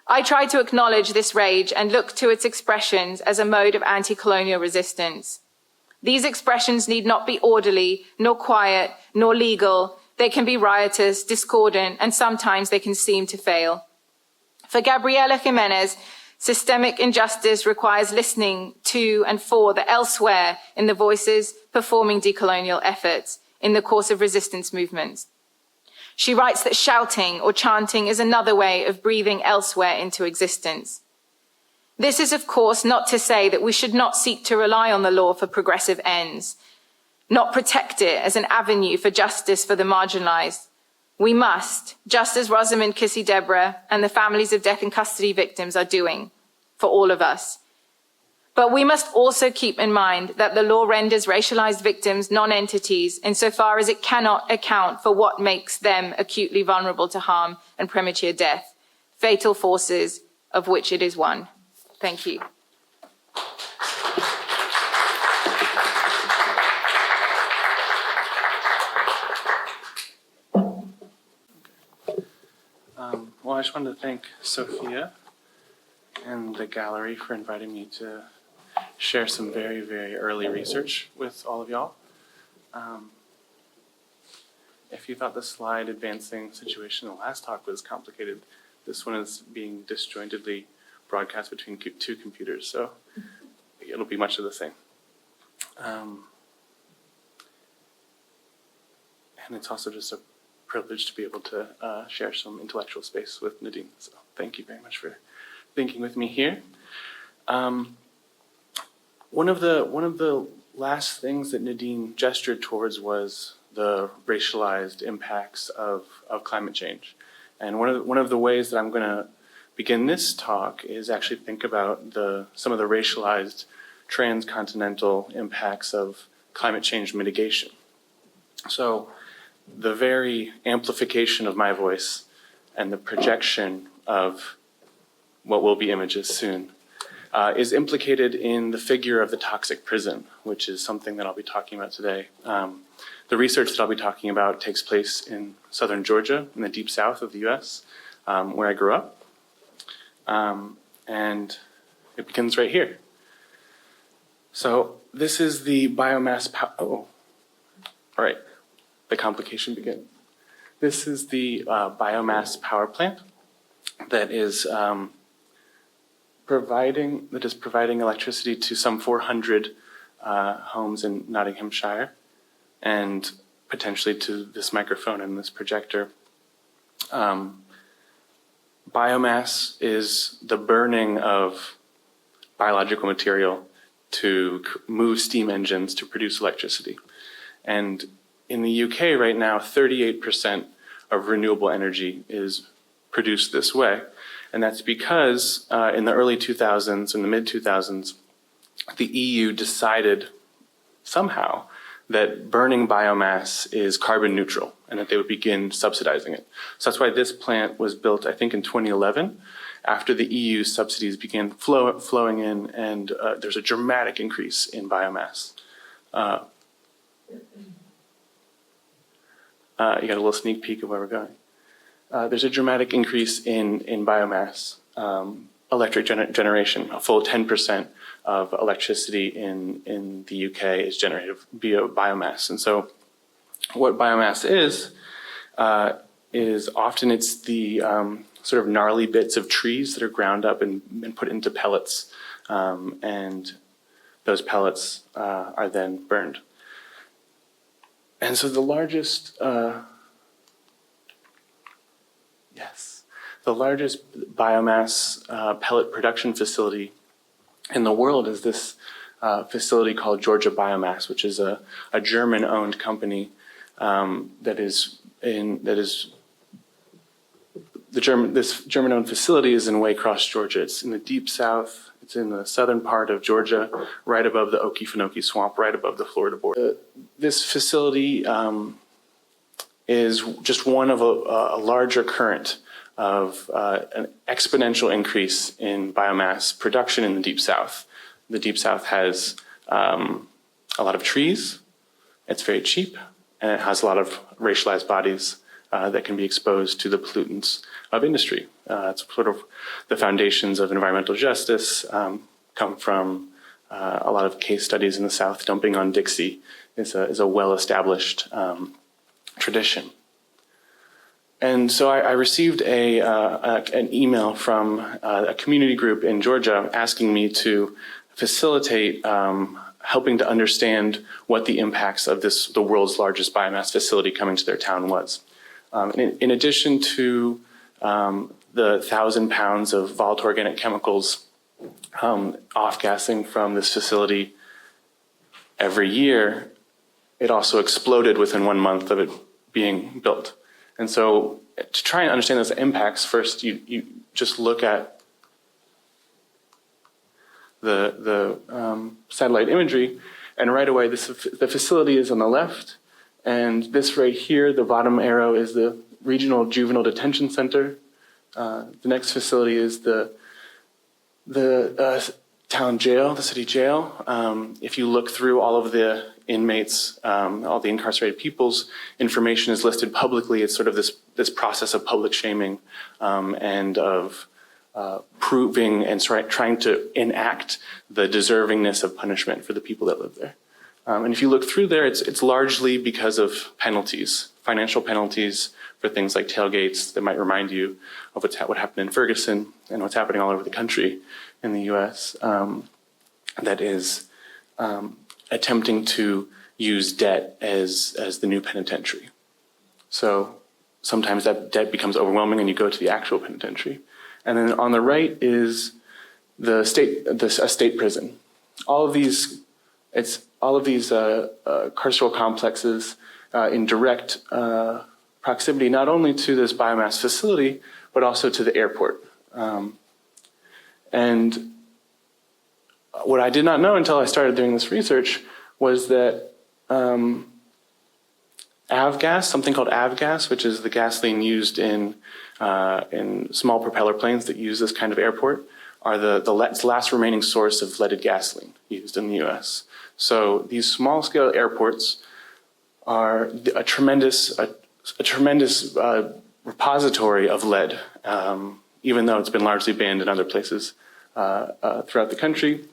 Speaker 2: I try to acknowledge this rage and look to its expressions as a mode of anti-colonial resistance. These expressions need not be orderly, nor quiet, nor legal. They can be riotous, discordant, and sometimes they can seem to fail. For Gabriela Jimenez, systemic injustice requires listening to and for the elsewhere in the voices performing decolonial efforts in the course of resistance movements. She writes that shouting or chanting is another way of breathing elsewhere into existence. This is, of course, not to say that we should not seek to rely on the law for progressive ends, not protect it as an avenue for justice for the marginalized. We must, just as Rosamund, Kissy, Deborah, and the families of death in custody victims are doing for all of us. But we must also keep in mind that the law renders racialized victims non-entities insofar as it cannot account for what makes them acutely vulnerable to harm and premature death, fatal forces of which it is one. Thank you.
Speaker 3: Well, I just wanted to thank Sofia and the gallery for inviting me to share some very, very early research with all of y'all. If you thought the slide advancing situation in the last talk was complicated, this one is being disjointedly broadcast between two computers, so it'll be much of the same. And it's also just a privilege to be able to share some intellectual space with Nadine. So thank you very much for thinking with me here. One of the last things that Nadine gestured towards was the racialized impacts of climate change. And one of the ways that I'm going to begin this talk is actually think about some of the racialized transcontinental impacts of climate change mitigation. So the very amplification of my voice and the projection of what will be images soon is implicated in the figure of the toxic prison, which is something that I'll be talking about today. The research that I'll be talking about takes place in southern Georgia, in the deep south of the US, where I grew up. And it begins right here. So this is the biomass all right, the complication begins. This is the biomass power plant that is providing electricity to some 400 homes in Nottinghamshire, and potentially to this microphone and this projector. Biomass is the burning of biological material to move steam engines to produce electricity. And in the UK right now, 38% of renewable energy is produced this way. And that's because in the early 2000s, in the mid 2000s, the EU decided somehow that burning biomass is carbon neutral and that they would begin subsidizing it. So that's why this plant was built, I think, in 2011, after the EU subsidies began flowing in, and there's a dramatic increase in biomass. You got a little sneak peek of where we're going. There's a dramatic increase in biomass, electric generation. A full 10% of electricity in the UK is generated via biomass. And so what biomass is often it's the sort of gnarly bits of trees that are ground up and put into pellets. And those pellets are then burned. And so the largest biomass pellet production facility in the world is this facility called Georgia Biomass, which is a German-owned company this German-owned facility is in Waycross, Georgia. It's in the deep south. It's in the southern part of Georgia, right above the Okefenokee Swamp, right above the Florida border. This facility is just one of a larger current of an exponential increase in biomass production in the Deep South. The Deep South has a lot of trees, it's very cheap, and it has a lot of racialized bodies that can be exposed to the pollutants of industry. It's sort of the foundations of environmental justice come from a lot of case studies in the South. Dumping on Dixie is a well-established tradition. And so I received an email from a community group in Georgia asking me to facilitate helping to understand what the impacts of the world's largest biomass facility coming to their town was. In addition to the 1,000 pounds of volatile organic chemicals off-gassing from this facility every year, it also exploded within 1 month of it being built. And so to try and understand those impacts, first you just look at the satellite imagery, and right away the facility is on the left, and this right here, the bottom arrow, is the Regional Juvenile Detention Center. The next facility is the town jail, the city jail. If you look through all of the inmates, all the incarcerated people's information is listed publicly. It's sort of this process of public shaming and of proving and trying to enact the deservingness of punishment for the people that live there. And if you look through there, it's largely because of penalties, financial penalties for things like tailgates that might remind you of what happened in Ferguson and what's happening all over the country in the US, that is attempting to use debt as the new penitentiary. So sometimes that debt becomes overwhelming and you go to the actual penitentiary. And then on the right is a state prison. All of these carceral complexes in direct proximity not only to this biomass facility, but also to the airport. And what I did not know until I started doing this research was that avgas, something called avgas, which is the gasoline used in small propeller planes that use this kind of airport, are the last remaining source of leaded gasoline used in the US. So these small-scale airports are a tremendous repository of lead, even though it's been largely banned in other places throughout the country.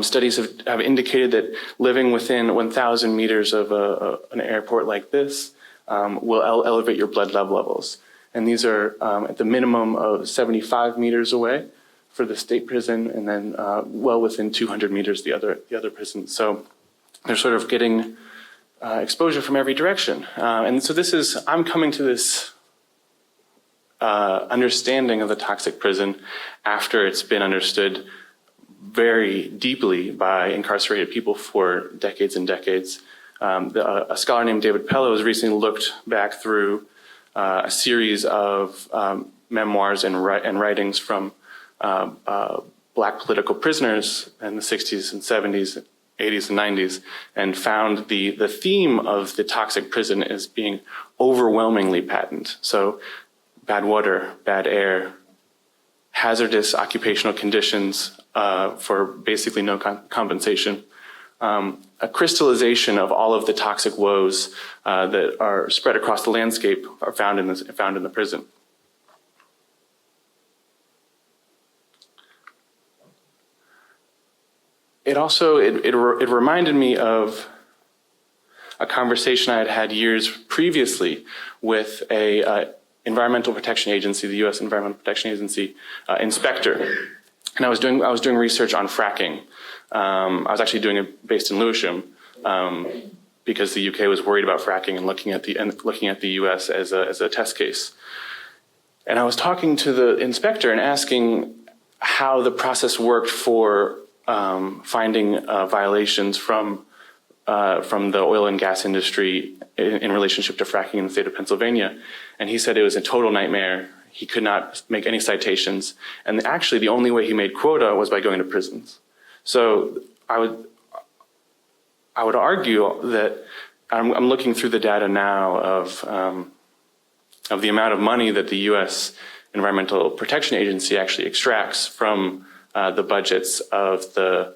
Speaker 3: Studies have indicated that living within 1,000 meters of an airport like this will elevate your blood lead levels. And these are at the minimum of 75 meters away for the state prison, and then well within 200 meters the other prison. So they're sort of getting exposure from every direction. And so I'm coming to this understanding of the toxic prison after it's been understood very deeply by incarcerated people for decades and decades. A scholar named David Pello has recently looked back through a series of memoirs and writings from Black political prisoners in the 60s and 70s, 80s and 90s, and found the theme of the toxic prison as being overwhelmingly patent. So bad water, bad air, hazardous occupational conditions for basically no compensation, a crystallization of all of the toxic woes that are spread across the landscape are found in the prison. It also, it reminded me of a conversation I had had years previously with a environmental protection agency, the U.S. Environmental Protection Agency inspector, and I was doing research on fracking. I was actually doing it based in Lewisham because the UK was worried about fracking and looking at the U.S. as a test case. And I was talking to the inspector and asking how the process worked for finding violations from the oil and gas industry in relationship to fracking in the state of Pennsylvania. And he said it was a total nightmare. He could not make any citations. And actually the only way he made quota was by going to prisons. So I would argue that I'm looking through the data now of the amount of money that the U.S. Environmental Protection Agency actually extracts from the budgets of the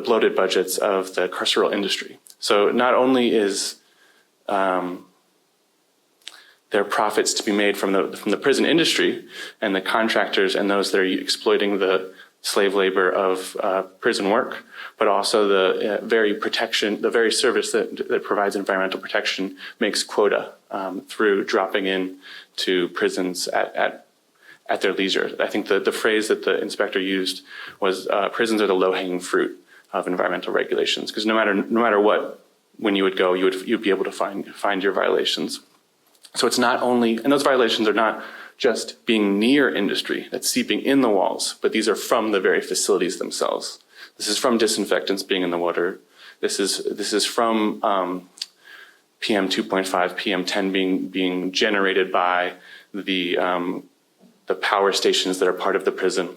Speaker 3: bloated budgets of the carceral industry. So not only is there profits to be made from the prison industry and the contractors and those that are exploiting the slave labor of prison work, but also the very service that provides environmental protection makes quota through dropping in to prisons at their leisure. I think the phrase that the inspector used was prisons are the low-hanging fruit of environmental regulations, because no matter what, when you would go, you'd be able to find your violations. So it's not only, and those violations are not just being near industry, that's seeping in the walls, but these are from the very facilities themselves. This is from disinfectants being in the water. This is from PM 2.5, PM 10 being generated by the power stations that are part of the prison.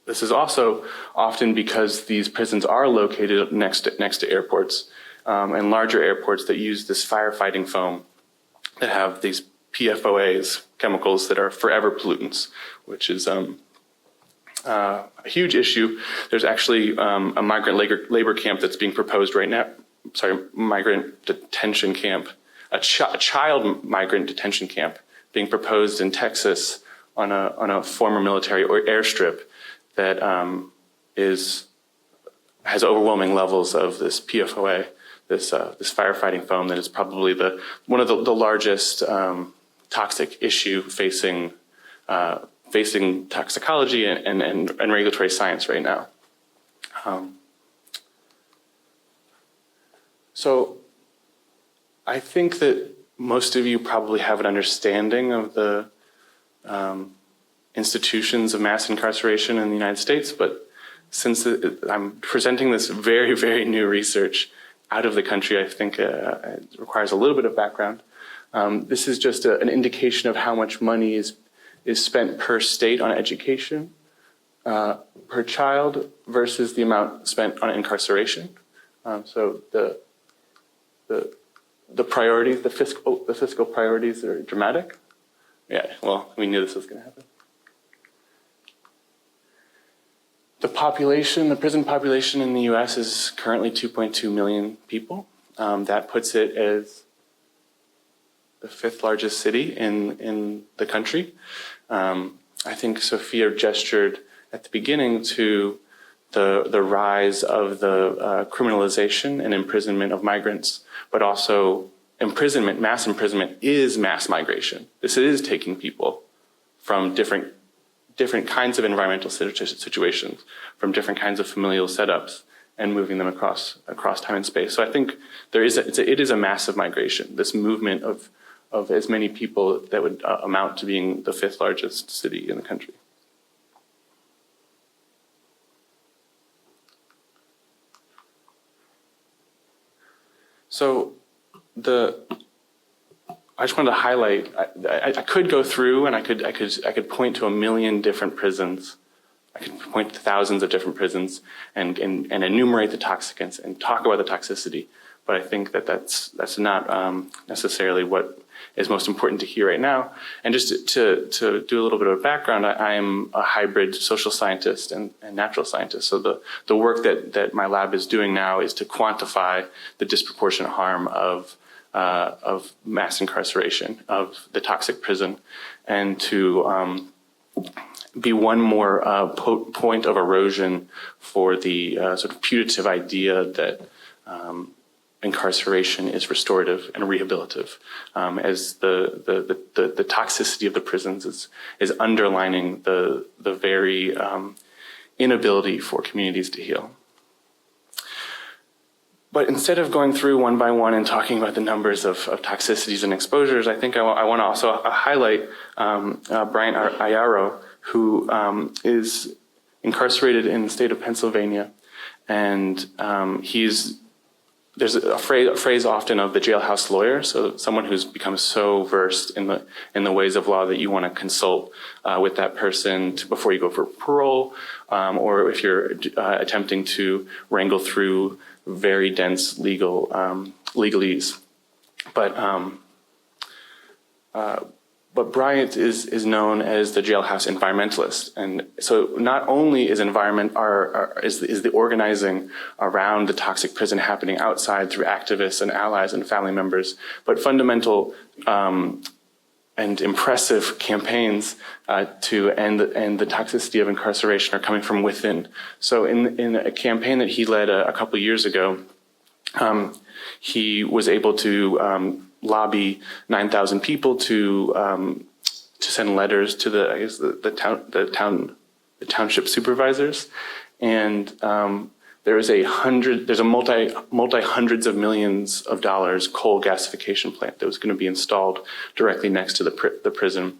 Speaker 3: This is also often because these prisons are located next to airports and larger airports that use this firefighting foam that have these PFOAs, chemicals that are forever pollutants, which is a huge issue. There's actually a migrant labor camp that's being proposed right now. Sorry, migrant detention camp, a child migrant detention camp being proposed in Texas on a former military airstrip that has overwhelming levels of this PFOA, this firefighting foam that is probably one of the largest toxic issue facing toxicology and regulatory science right now. So I think that most of you probably have an understanding of the institutions of mass incarceration in the United States, but since I'm presenting this very, very new research out of the country, I think it requires a little bit of background. This is just an indication of how much money is spent per state on education, per child, versus the amount spent on incarceration. So the priorities, the fiscal priorities are dramatic. Yeah, well, we knew this was going to happen. The prison population in the U.S. is currently 2.2 million people. That puts it as the 5th largest city in the country. I think Sofia gestured at the beginning to the rise of the criminalization and imprisonment of migrants, but also mass imprisonment is mass migration. This is taking people from different kinds of environmental situations, from different kinds of familial setups, and moving them across time and space. So I think it is a massive migration, this movement of as many people that would amount to being the 5th largest city in the country. So I just wanted to highlight. I could go through and I could point to a million different prisons. I could point to thousands of different prisons and enumerate the toxicants and talk about the toxicity. But I think that's not necessarily what is most important to hear right now. And just to do a little bit of background, I am a hybrid social scientist and natural scientist. So the work that my lab is doing now is to quantify the disproportionate harm of mass incarceration, of the toxic prison, and to be one more point of erosion for the sort of putative idea that incarceration is restorative and rehabilitative, as the toxicity of the prisons is underlining the very inability for communities to heal. But instead of going through one by one and talking about the numbers of toxicities and exposures, I think I want to also highlight Bryant Ayaro, who is incarcerated in the state of Pennsylvania, and there's a phrase often of the jailhouse lawyer, so someone who's become so versed in the ways of law that you want to consult with that person before you go for parole, or if you're attempting to wrangle through very dense legalese. But Bryant is known as the jailhouse environmentalist, and so not only is the organizing around the toxic prison happening outside through activists and allies and family members, but fundamental and impressive campaigns to end the toxicity of incarceration are coming from within. So in a campaign that he led a couple of years ago, he was able to lobby 9,000 people to send letters to the township supervisors, and there's a multi hundreds of millions of dollars coal gasification plant that was going to be installed directly next to the prison.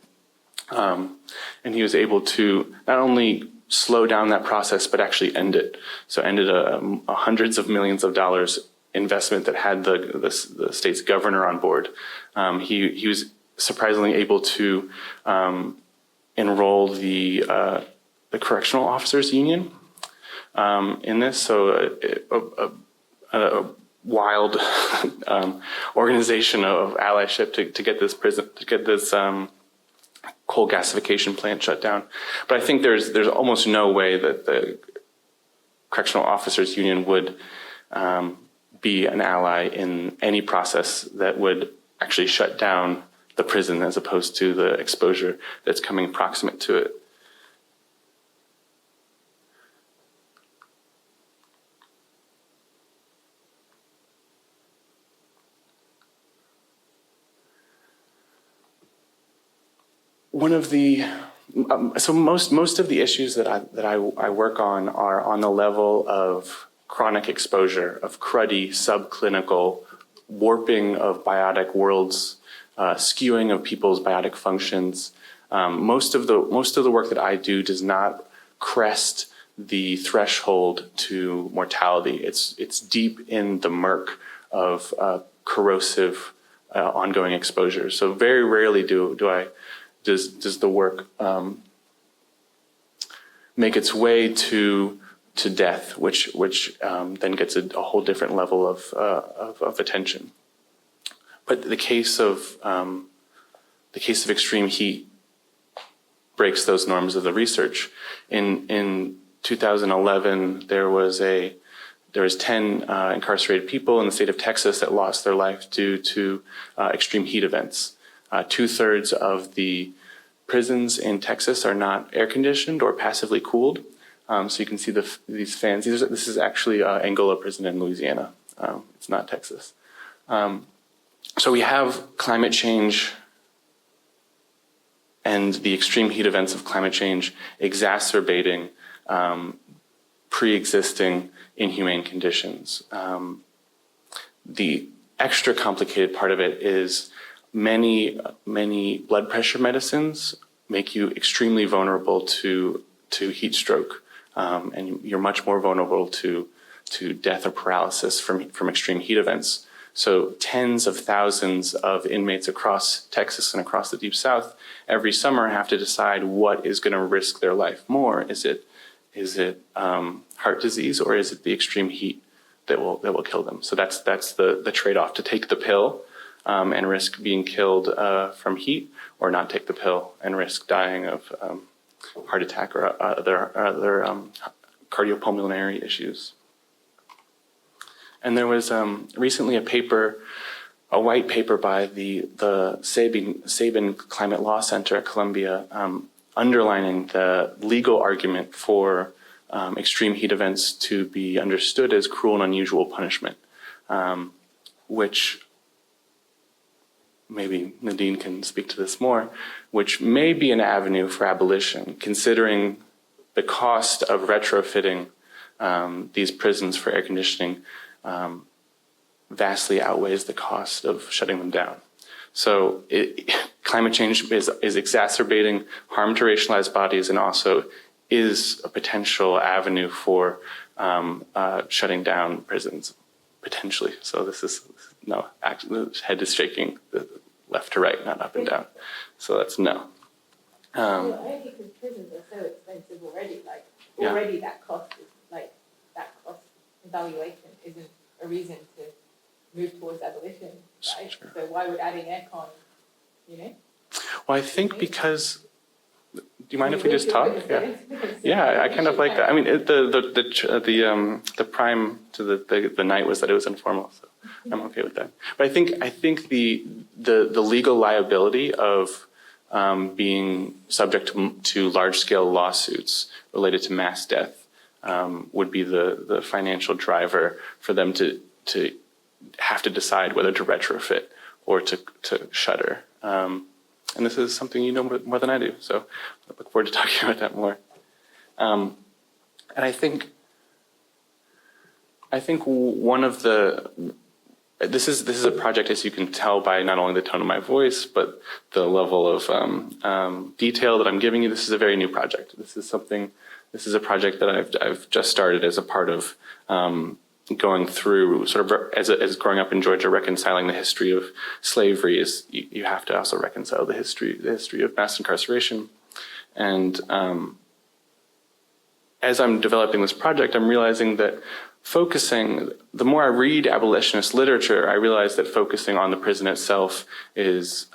Speaker 3: And he was able to not only slow down that process, but actually end it. So ended a hundreds of millions of dollars investment that had the state's governor on board. He was surprisingly able to enroll the correctional officers union in this. So a wild organization of allyship to get this coal gasification plant shut down. But I think there's almost no way that the correctional officers union would be an ally in any process that would actually shut down the prison as opposed to the exposure that's coming proximate to it. One of the so most of the issues that I work on are on the level of chronic exposure, of cruddy, subclinical warping of biotic worlds, skewing of people's biotic functions. Most of the work that I do does not crest the threshold to mortality. It's deep in the murk of corrosive ongoing exposure. So very rarely does the work make its way to death, which then gets a whole different level of attention. But the case of extreme heat breaks those norms of the research. In 2011, there was 10 incarcerated people in the state of Texas that lost their life due to extreme heat events. 2/3 of the prisons in Texas are not air conditioned or passively cooled. So you can see these fans. This is actually Angola prison in Louisiana. It's not Texas. So we have climate change and the extreme heat events of climate change exacerbating pre-existing inhumane conditions. The extra complicated part of it is many blood pressure medicines make you extremely vulnerable to heat stroke, and you're much more vulnerable to death or paralysis from extreme heat events. So tens of thousands of inmates across Texas and across the Deep South every summer have to decide what is going to risk their life more. Is it heart disease, or is it the extreme heat that will kill them? So that's the trade-off: to take the pill and risk being killed from heat, or not take the pill and risk dying of heart attack or other cardiopulmonary issues. And there was recently a white paper by the Sabin Climate Law Center at Columbia, underlining the legal argument for extreme heat events to be understood as cruel and unusual punishment, which maybe Nadine can speak to this more, which may be an avenue for abolition, considering the cost of retrofitting these prisons for air conditioning vastly outweighs the cost of shutting them down. So climate change is exacerbating harm to racialized bodies, and also is a potential avenue for shutting down prisons, potentially. So this is, no, actually, the head is shaking left to right, not up and down. So that's no.
Speaker 2: Well, only because prisons are so expensive already. Already that cost evaluation isn't a reason to move towards abolition, right? Sure. So why would adding aircon,
Speaker 3: Well, I think because. Do you mind if we just talk? Yeah, I kind of like that. I mean, the prime to the night was that it was informal, so I'm okay with that. But I think the legal liability of being subject to large scale lawsuits related to mass death would be the financial driver for them to have to decide whether to retrofit or to shutter. And this is something you know more than I do, so I look forward to talking about that more. And I think I think one of this is a project, as you can tell by not only the tone of my voice, but the level of detail that I'm giving you. This is a very new project. This is a project that I've just started as a part of going through sort of as growing up in Georgia, reconciling the history of slavery. Is you have to also reconcile the history of mass incarceration. And as I'm developing this project, I'm realizing that the more I read abolitionist literature, I realize that focusing on the prison itself is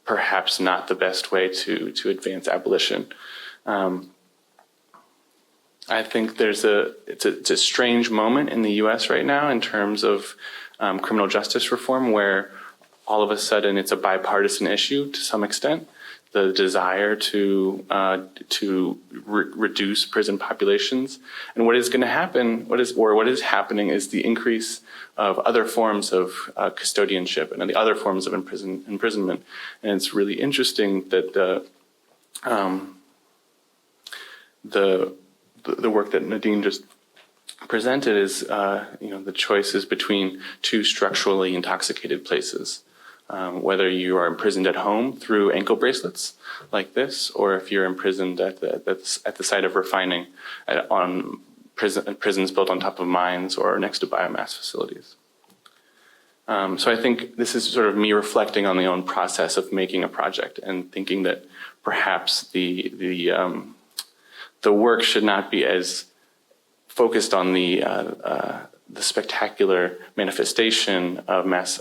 Speaker 3: perhaps not the best way to advance abolition. I think it's a strange moment in the U.S. right now in terms of criminal justice reform, where all of a sudden it's a bipartisan issue to some extent. The desire to reduce prison populations, and what is going to happen, what is happening, is the increase of other forms of custodianship and the other forms of imprisonment. And it's really interesting that the work that Nadine just presented is the choices between two structurally intoxicated places. Whether you are imprisoned at home through ankle bracelets like this, or if you're imprisoned at the site of refining on prisons built on top of mines or next to biomass facilities. So I think this is sort of me reflecting on the own process of making a project and thinking that perhaps the work should not be as focused on the spectacular manifestation of mass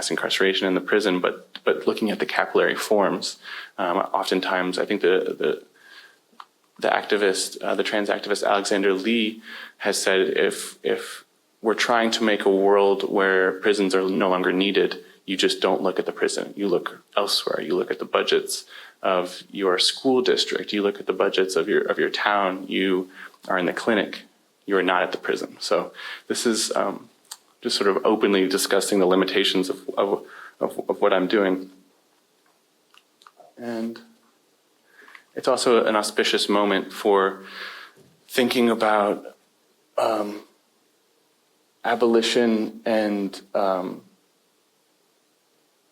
Speaker 3: incarceration in the prison, but looking at the capillary forms. Oftentimes, I think the trans activist Alexander Lee has said, if we're trying to make a world where prisons are no longer needed, you just don't look at the prison. You look elsewhere. You look at the budgets of your school district. You look at the budgets of your town. You are in the clinic. You are not at the prison. So this is just sort of openly discussing the limitations of what I'm doing. And it's also an auspicious moment for thinking about abolition and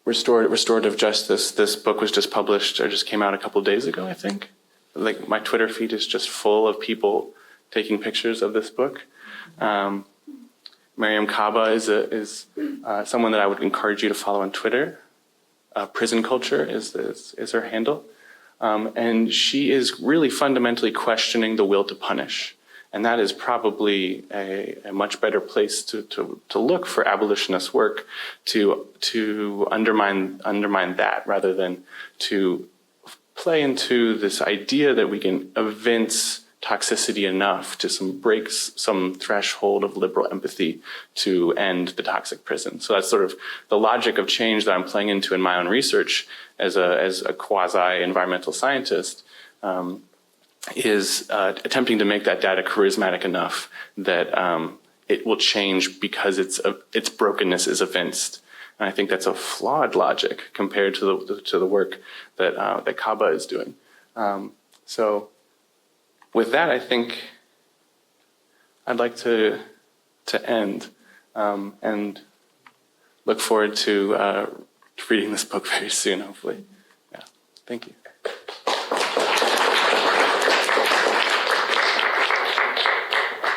Speaker 3: restorative justice. This book was just published, or just came out a couple of days ago, I think. Like, my Twitter feed is just full of people taking pictures of this book. Mariam Kaba is someone that I would encourage you to follow on Twitter. Prison Culture is her handle. And she is really fundamentally questioning the will to punish. And that is probably a much better place to look for abolitionist work, to undermine that, rather than to play into this idea that we can evince toxicity enough to break some threshold of liberal empathy to end the toxic prison. So that's sort of the logic of change that I'm playing into in my own research as a quasi-environmental scientist, is attempting to make that data charismatic enough that it will change because its brokenness is evinced. And I think that's a flawed logic compared to the work that Kaba is doing. So with that, I think I'd like to end and look forward to reading this book very soon, hopefully. Yeah, thank you.